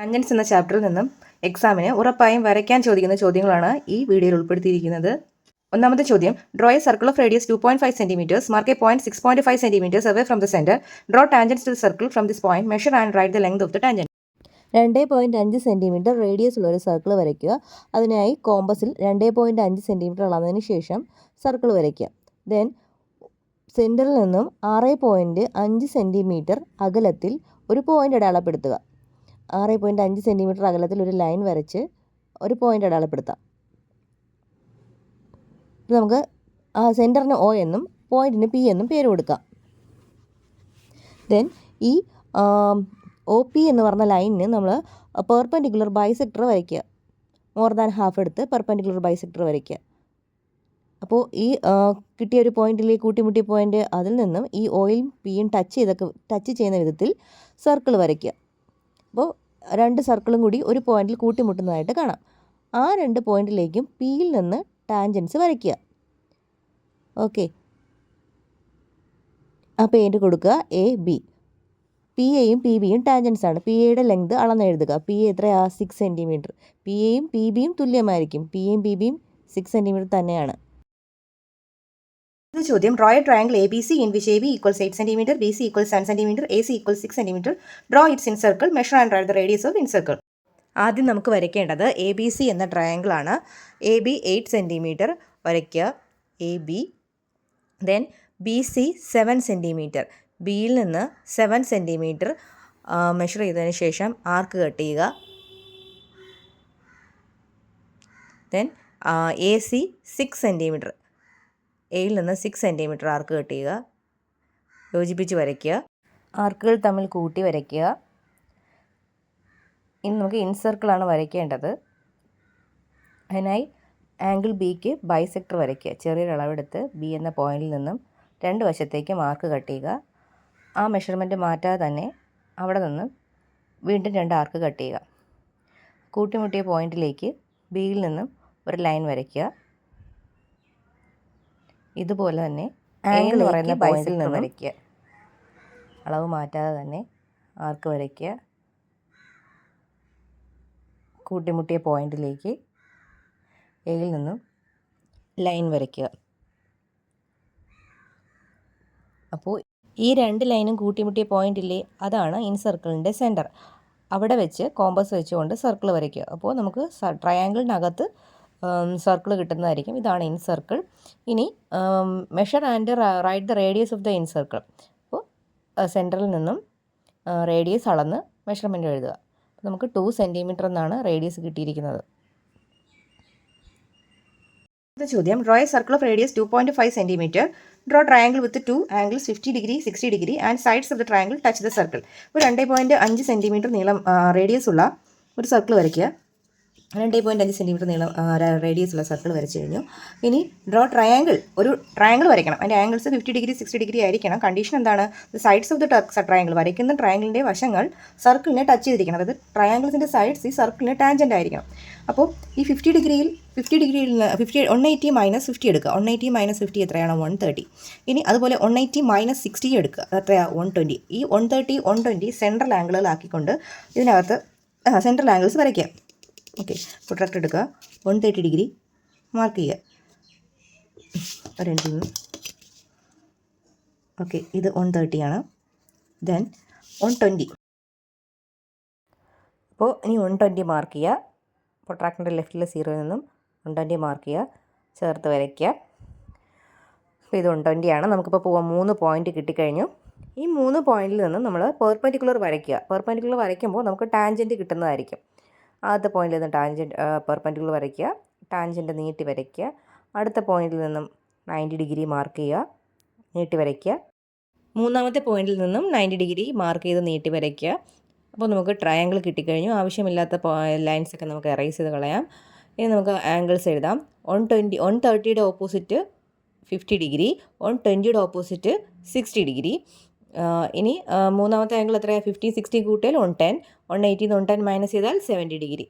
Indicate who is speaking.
Speaker 1: Tangents എന്ന ചാപ്റ്ററിൽ നിന്നും എക്സാമിന് ഉറപ്പായും വരയ്ക്കാൻ ചോദിക്കുന്ന ചോദ്യങ്ങളാണ് ഈ വീഡിയോയിൽ ഉൾപ്പെടുത്തിയിരിക്കുന്നത്. ഒന്നാമത്തെ ചോദ്യം, draw a circle of radius 2.5 cm, mark a point 6.5 cm away from the center, draw tangents to the circle from this point, measure and write the length of the tangent.
Speaker 2: 2.5 centimetre radius ഉള്ള ഒരു circle വരയ്ക്കുക. അതിനായി കോമ്പസിൽ 2.5 centimetre അളന്നതിന് ശേഷം circle വരയ്ക്കുക. Then സെൻറ്ററിൽ നിന്നും 6.5 centimetre അകലത്തിൽ ഒരു പോയിന്റ് അടയാളപ്പെടുത്തുക. 6.5 സെൻറ്റിമീറ്റർ അകലത്തിൽ ഒരു ലൈൻ വരച്ച് ഒരു പോയിന്റ് അടയാളപ്പെടുത്താം. നമുക്ക് സെൻറ്ററിന് ഒ എന്നും പോയിന്റിന് പി എന്നും പേര് കൊടുക്കാം. ദെൻ ഈ ഒ പി എന്ന് പറഞ്ഞ ലൈനിന് നമ്മൾ പെർപെൻഡിക്കുലർ ബൈസെക്ടർ വരയ്ക്കുക. മോർ ദാൻ ഹാഫ് എടുത്ത് പെർപെൻഡിക്കുലർ ബൈസെക്ടർ വരയ്ക്കുക. അപ്പോൾ ഈ കിട്ടിയ ഒരു പോയിന്റിലേക്ക് കൂട്ടിമുട്ടിയ പോയിന്റ്, അതിൽ നിന്നും ഈ ഒയും പിയും ടച്ച് ചെയ്യുന്ന വിധത്തിൽ സർക്കിൾ വരയ്ക്കുക. അപ്പോൾ 2 സർക്കിളും കൂടി ഒരു പോയിന്റിൽ കൂട്ടിമുട്ടുന്നതായിട്ട് കാണാം. ആ 2 പോയിന്റിലേക്കും പിയിൽ നിന്ന് ടാൻജൻസ് വരയ്ക്കുക. ഓക്കെ, ആ പേര് കൊടുക്കുക എ ബി. പി എയും പി ബിയും ടാൻജൻസ് ആണ്. പി എയുടെ ലെങ്ത് അളന്നെഴുതുക. പി എ എത്രയാ? 6 സെൻറ്റിമീറ്റർ. പി എയും പി ബിയും തുല്യമായിരിക്കും. പി എയും പി ബിയും 6 സെൻറ്റിമീറ്റർ തന്നെയാണ്.
Speaker 1: ചോദ്യം, draw A triangle A B C in which A B equals 8 cm, B C equals 7 cm, A C equals 6 cm. Draw it's in circle, measure and write the radius of in circle. ആദ്യം നമുക്ക് വരയ്ക്കേണ്ടത് A B C എന്ന triangle ആണ്. A B 8 cm വരയ്ക്കുക, A B. Then B C 7 cm. ബിയിൽ നിന്ന് 7 cm measure ചെയ്തതിന് ശേഷം ആർക്ക് cut ചെയ്യുക. Then A C 6 cm. എയിൽ നിന്ന് 6 cm ആർക്ക് കട്ട് ചെയ്യുക. യോജിപ്പിച്ച് വരയ്ക്കുക. ആർക്കുകൾ തമ്മിൽ കൂട്ടി വരയ്ക്കുക. ഇനി നമുക്ക് ഇൻസർക്കിളാണ് വരയ്ക്കേണ്ടത്. അതിനായി ആംഗിൾ ബിക്ക് ബൈസെക്ടർ വരയ്ക്കുക. ചെറിയൊരു അളവെടുത്ത് ബി എന്ന പോയിന്റിൽ നിന്നും 2 വശത്തേക്ക് മാർക്ക് കട്ട് ചെയ്യുക. ആ മെഷർമെൻറ്റ് മാറ്റാതെ തന്നെ അവിടെ നിന്നും വീണ്ടും 2 ആർക്ക് കട്ട് ചെയ്യുക. കൂട്ടിമുട്ടിയ പോയിന്റിലേക്ക് ബിയിൽ നിന്നും ഒരു ലൈൻ വരയ്ക്കുക. ഇതുപോലെ തന്നെ ആംഗിൾ എന്ന് പറയുന്ന പോയിന്റിൽ നിന്ന് വരയ്ക്കുക. അളവ് മാറ്റാതെ തന്നെ ആർക്ക് വരയ്ക്കുക. കൂട്ടിമുട്ടിയ പോയിന്റിലേക്ക് എയിൽ നിന്നും ലൈൻ വരയ്ക്കുക. അപ്പോൾ ഈ 2 ലൈനും കൂട്ടിമുട്ടിയ പോയിന്റില്ലേ, അതാണ് ഇൻ സർക്കിളിൻ്റെ സെൻറ്റർ. അവിടെ വെച്ച് കോമ്പസ് വെച്ചുകൊണ്ട് സർക്കിൾ വരയ്ക്കുക. അപ്പോൾ നമുക്ക് ട്രയാങ്കിളിനകത്ത് സർക്കിൾ കിട്ടുന്നതായിരിക്കും. ഇതാണ് ഇൻ സർക്കിൾ. ഇനി measure and write the radius of the in circle. അപ്പോൾ സെൻറ്ററിൽ നിന്നും റേഡിയസ് അളന്ന് മെഷർമെൻറ്റ് എഴുതുക. നമുക്ക് 2 cm എന്നാണ് റേഡിയസ് കിട്ടിയിരിക്കുന്നത്. ചോദ്യം, draw a circle of radius 2.5 cm. Draw triangle with 2 angles 50 degree, 60 degree and sides of the triangle touch the circle. ഒരു 2.5 cm നീളം റേഡിയസ് ഉള്ള ഒരു സർക്കിൾ വരയ്ക്കുക. 2.5 cm നീളം റേഡിയസ് ഉള്ള സർക്കിൾ വരച്ച് കഴിഞ്ഞു. ഇനി ഡ്രോ ട്രയാങ്കിൾ, ഒരു ട്രയാങ്കിൾ വരയ്ക്കണം. അതിൻ്റെ ആംഗിൾസ് 50 degree, 60 degree ആയിരിക്കണം. കണ്ടീഷൻ എന്താണ്? The sides of the triangle, വരയ്ക്കുന്ന ട്രയാങ്കിളിൻ്റെ വശങ്ങൾ സർക്കിളിനെ ടച്ച് ചെയ്തിരിക്കണം. അതായത് ട്രയാങ്കിൾസിൻ്റെ സൈഡ്സ് ഈ സർക്കിളിന് ടാൻജൻ്റ് ആയിരിക്കണം. അപ്പോൾ ഈ 180 ഡിഗ്രിയിൽ 180 മൈനസ് 50 എടുക്കുക. 180 മൈനസ് 50 എത്രയാണ്? 130. ഇനി അതുപോലെ 180 മൈനസ് 60 എടുക്കുക. എത്രയാണ്? 120. ഈ 130, 120 സെൻട്രൽ ആംഗിളുകളാക്കിക്കൊണ്ട് ഇതിനകത്ത് സെൻട്രൽ ആംഗിൾസ് വരയ്ക്കുക. ഓക്കെ, പ്രൊട്രാക്ടർ എടുക്കുക. 130 ഡിഗ്രി മാർക്ക് ചെയ്യുക. ഓക്കെ, ഇത് 130 ആണ്. ദെൻ 120. അപ്പോൾ ഇനി 120 മാർക്ക് ചെയ്യുക. പ്രൊട്രാക്ടറിൻ്റെ ലെഫ്റ്റിലെ 0 നിന്നും 120 മാർക്ക് ചെയ്യുക, ചേർത്ത് വരയ്ക്കുക. അപ്പോൾ ഇത് 120 ആണ്. നമുക്കിപ്പോൾ പോവാം. 3 പോയിന്റ് കിട്ടിക്കഴിഞ്ഞു. ഈ 3 പോയിന്റിൽ നിന്നും നമ്മൾ പെർപെൻഡിക്കുലർ വരയ്ക്കുക. പെർപെൻഡിക്കുലർ വരയ്ക്കുമ്പോൾ നമുക്ക് ടാൻജൻറ്റ് കിട്ടുന്നതായിരിക്കും. ആദ്യത്തെ പോയിന്റിൽ നിന്ന് ടാൻജൻറ്റ് പെർപെൻഡിക്കുലർ വരയ്ക്കുക. ടാൻജൻറ്റ് നീട്ടി വരയ്ക്കുക. അടുത്ത പോയിന്റിൽ നിന്നും 90 ഡിഗ്രി മാർക്ക് ചെയ്യുക, നീട്ടി വരയ്ക്കുക. മൂന്നാമത്തെ പോയിന്റിൽ നിന്നും 90 ഡിഗ്രി മാർക്ക് ചെയ്ത് നീട്ടി വരയ്ക്കുക. അപ്പോൾ നമുക്ക് ട്രയാങ്കിൾ കിട്ടിക്കഴിഞ്ഞു. ആവശ്യമില്ലാത്ത ലൈൻസൊക്കെ നമുക്ക് എറേസ് ചെയ്ത് കളയാം. ഇനി നമുക്ക് ആംഗിൾസ് എഴുതാം. 130യുടെ ഓപ്പോസിറ്റ് 50 ഡിഗ്രി, 120യുടെ ഓപ്പോസിറ്റ് 60 ഡിഗ്രി. ഇനി മൂന്നാമത്തെ ആംഗിൾ എത്രയാണ്? 50, 60 കൂട്ടിയാൽ 110. 180 110 മൈനസ് ചെയ്താൽ 70 ഡിഗ്രി.